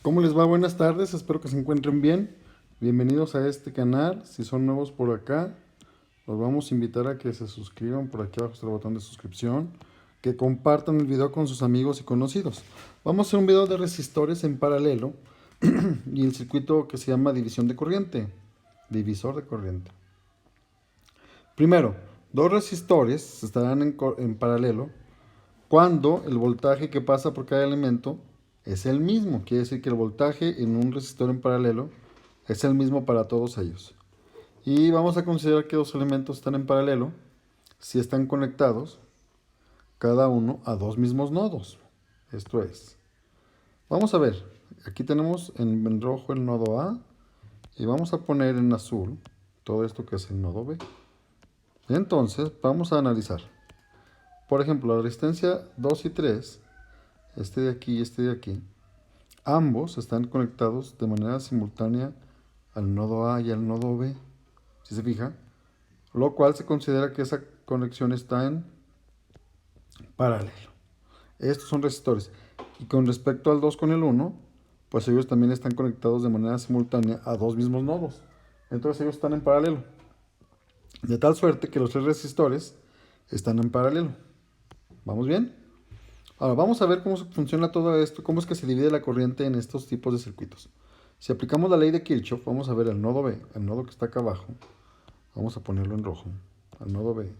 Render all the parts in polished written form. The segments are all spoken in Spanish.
¿Cómo les va? Buenas tardes, espero que se encuentren bien. Bienvenidos a este canal. Si son nuevos por acá, los vamos a invitar a que se suscriban. Por aquí abajo está el botón de suscripción. Que compartan el video con sus amigos y conocidos. Vamos a hacer un video de resistores en paralelo y el circuito que se llama división de corriente. Divisor de corriente. Primero, dos resistores estarán en paralelo cuando el voltaje que pasa por cada elemento es el mismo. Quiere decir que el voltaje en un resistor en paralelo es el mismo para todos ellos. Y vamos a considerar que dos elementos están en paralelo si están conectados cada uno a dos mismos nodos. Esto es, vamos a ver, aquí tenemos en rojo el nodo A y vamos a poner en azul todo esto que es el nodo B. Entonces vamos a analizar. Por ejemplo, la resistencia 2 y 3, este de aquí y este de aquí, ambos están conectados de manera simultánea al nodo A y al nodo B, si se fija, lo cual se considera que esa conexión está en paralelo. Estos son resistores. Y con respecto al 2 con el 1, pues ellos también están conectados de manera simultánea a dos mismos nodos. Entonces ellos están en paralelo. De tal suerte que los tres resistores están en paralelo. ¿Vamos bien? Ahora vamos a ver cómo funciona todo esto, cómo es que se divide la corriente en estos tipos de circuitos. Si aplicamos la ley de Kirchhoff, vamos a ver el nodo B, el nodo que está acá abajo. Vamos a ponerlo en rojo, al nodo B.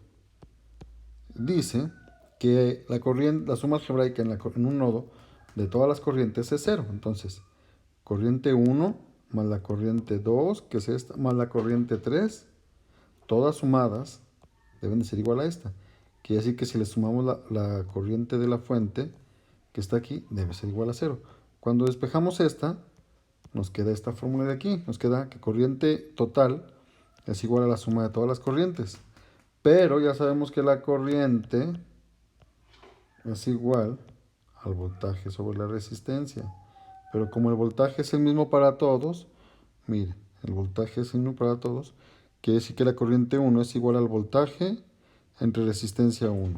Dice que la suma algebraica en un nodo de todas las corrientes es cero. Entonces, corriente 1 más la corriente 2, que es esta, más la corriente 3, todas sumadas deben de ser igual a esta. Quiere decir que si le sumamos la corriente de la fuente, que está aquí, debe ser igual a cero. Cuando despejamos esta, nos queda esta fórmula de aquí. Nos queda que corriente total es igual a la suma de todas las corrientes. Pero ya sabemos que la corriente es igual al voltaje sobre la resistencia. Pero como el voltaje es el mismo para todos, mire, el voltaje es el mismo para todos, quiere decir que la corriente 1 es igual al voltaje entre resistencia 1.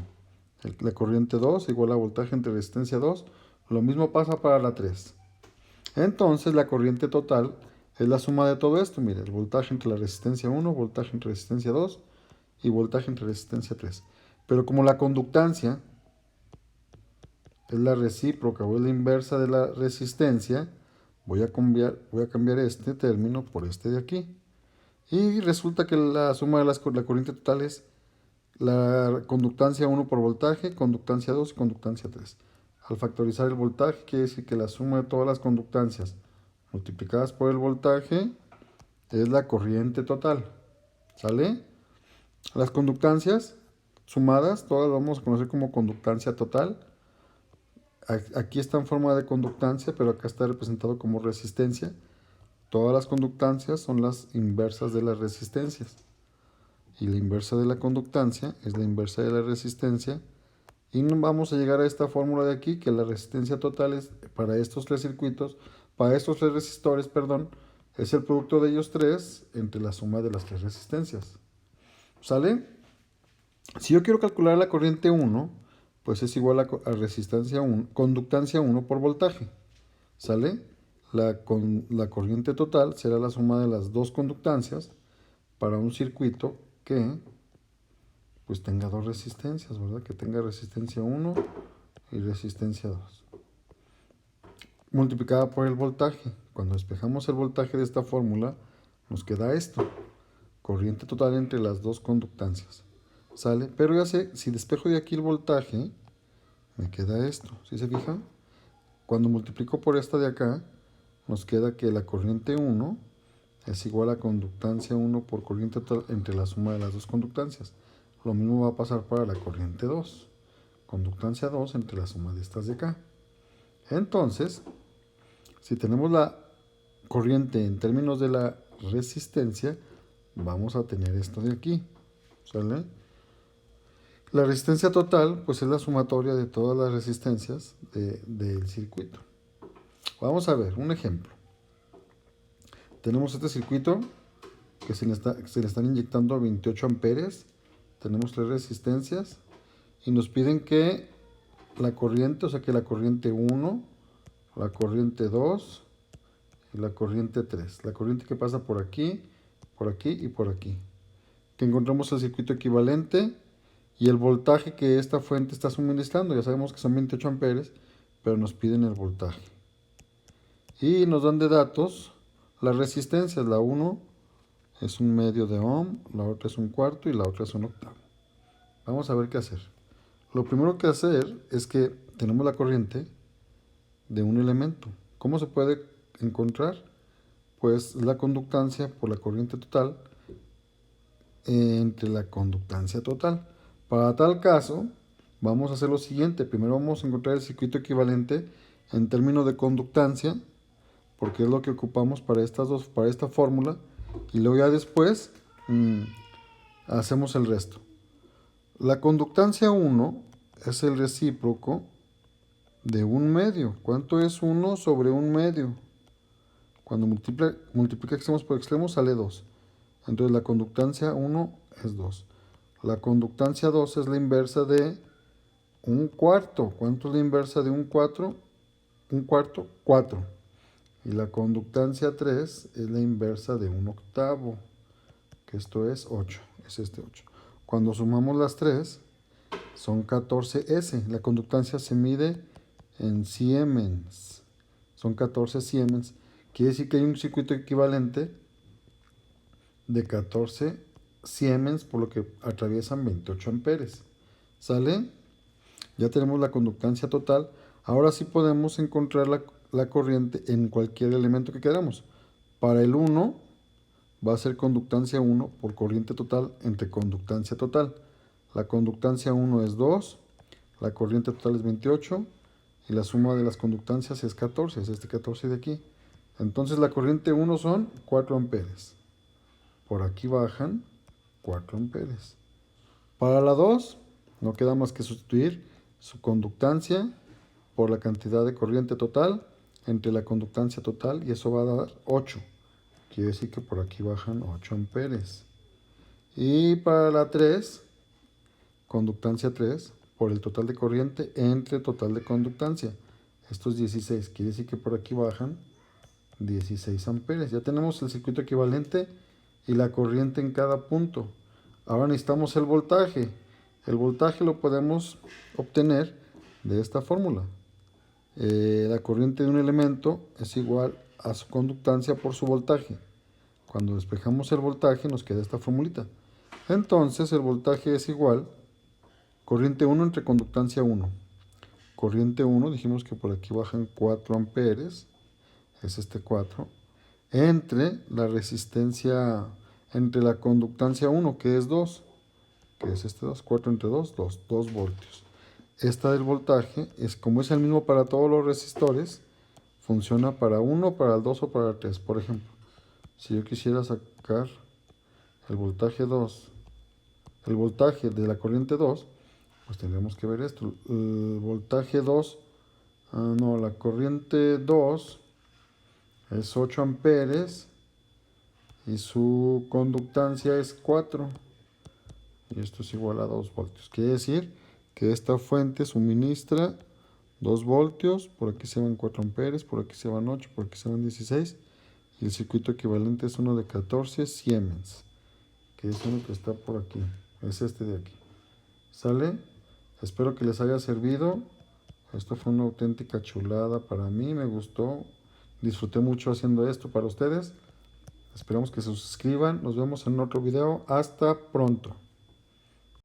La corriente 2 igual a voltaje entre resistencia 2. Lo mismo pasa para la 3. Entonces la corriente total es la suma de todo esto. Mire, el voltaje entre la resistencia 1, voltaje entre resistencia 2 y voltaje entre resistencia 3. Pero como la conductancia es la recíproca o es la inversa de la resistencia, voy a cambiar este término por este de aquí. Y resulta que la suma de la corriente total es la conductancia 1 por voltaje, conductancia 2 y conductancia 3. Al factorizar el voltaje, quiere decir que la suma de todas las conductancias multiplicadas por el voltaje es la corriente total. ¿Sale? Las conductancias sumadas, todas las vamos a conocer como conductancia total. Aquí está en forma de conductancia, pero acá está representado como resistencia. Todas las conductancias son las inversas de las resistencias. Y la inversa de la conductancia es la inversa de la resistencia. Y vamos a llegar a esta fórmula de aquí, que la resistencia total es para estos tres circuitos, para estos tres resistores, perdón, es el producto de ellos tres entre la suma de las tres resistencias. ¿Sale? Si yo quiero calcular la corriente 1, pues es igual a resistencia 1, conductancia 1 por voltaje. ¿Sale? La corriente total será la suma de las dos conductancias para un circuito que pues tenga dos resistencias, ¿verdad? Que tenga resistencia 1 y resistencia 2. Multiplicada por el voltaje. Cuando despejamos el voltaje de esta fórmula, nos queda esto. Corriente total entre las dos conductancias. ¿Sale? Pero ya sé, si despejo de aquí el voltaje, me queda esto. ¿Sí se fija? Cuando multiplico por esta de acá, nos queda que la corriente 1 es igual a conductancia 1 por corriente total entre la suma de las dos conductancias. Lo mismo va a pasar para la corriente 2. Conductancia 2 entre la suma de estas de acá. Entonces, si tenemos la corriente en términos de la resistencia, vamos a tener esto de aquí. ¿Sale? La resistencia total, pues es la sumatoria de todas las resistencias del circuito. Vamos a ver un ejemplo. Tenemos este circuito que se le están inyectando 28 amperes. Tenemos tres resistencias y nos piden que la corriente, o sea que la corriente 1, la corriente 2 y la corriente 3. La corriente que pasa por aquí y por aquí. Que encontramos el circuito equivalente y el voltaje que esta fuente está suministrando. Ya sabemos que son 28 amperes, pero nos piden el voltaje. Y nos dan de datos las resistencias. La 1 es un medio de ohm, la otra es un cuarto y la otra es un octavo. Vamos a ver qué hacer. Lo primero que hacer es que tenemos la corriente de un elemento. ¿Cómo se puede encontrar? Pues la conductancia por la corriente total entre la conductancia total. Para tal caso, vamos a hacer lo siguiente. Primero vamos a encontrar el circuito equivalente en términos de conductancia, porque es lo que ocupamos para para esta fórmula, y luego ya después hacemos el resto. La conductancia 1 es el recíproco de un medio. ¿Cuánto es 1 sobre un medio? Cuando multiplica extremos por extremos sale 2. Entonces la conductancia 1 es 2. La conductancia 2 es la inversa de un cuarto. ¿Cuánto es la inversa de un cuarto? Un cuarto, 4. Y la conductancia 3 es la inversa de un octavo, que esto es 8. Es este 8. Cuando sumamos las 3, son 14S. La conductancia se mide en siemens. Son 14 siemens. Quiere decir que hay un circuito equivalente de 14 siemens, por lo que atraviesan 28 amperes. ¿Sale? Ya tenemos la conductancia total. Ahora sí podemos encontrar la corriente en cualquier elemento que queramos. Para el 1 va a ser conductancia 1 por corriente total entre conductancia total. La conductancia 1 es 2, la corriente total es 28 y la suma de las conductancias es 14, es este 14 de aquí. Entonces la corriente 1 son 4 amperes. Por aquí bajan 4 amperes. Para la 2 no queda más que sustituir su conductancia por la cantidad de corriente total entre la conductancia total y eso va a dar 8. Quiere decir que por aquí bajan 8 amperes. Y para la 3, conductancia 3 por el total de corriente entre total de conductancia. Esto es 16. Quiere decir que por aquí bajan 16 amperes. Ya tenemos el circuito equivalente y la corriente en cada punto. Ahora necesitamos el voltaje. El voltaje lo podemos obtener de esta fórmula. La corriente de un elemento es igual a su conductancia por su voltaje. Cuando despejamos el voltaje nos queda esta formulita. Entonces el voltaje es igual corriente 1 entre conductancia 1. Corriente 1, dijimos que por aquí bajan 4 amperes, es este 4, entre la resistencia, entre la conductancia 1, que es 2, que es este 2, 4 entre 2, 2 voltios. Esta del voltaje, es como es el mismo para todos los resistores, funciona para 1, para el 2 o para el 3. Por ejemplo, si yo quisiera sacar el voltaje 2, el voltaje de la corriente 2, pues tendremos que ver esto. El voltaje 2, no, la corriente 2 es 8 amperes y su conductancia es 4. Y esto es igual a 2 voltios. Quiere decir que esta fuente suministra 2 voltios, por aquí se van 4 amperes, por aquí se van 8, por aquí se van 16. Y el circuito equivalente es uno de 14 siemens, que es uno que está por aquí. Es este de aquí. ¿Sale? Espero que les haya servido. Esto fue una auténtica chulada para mí, me gustó. Disfruté mucho haciendo esto para ustedes. Esperamos que se suscriban. Nos vemos en otro video. Hasta pronto.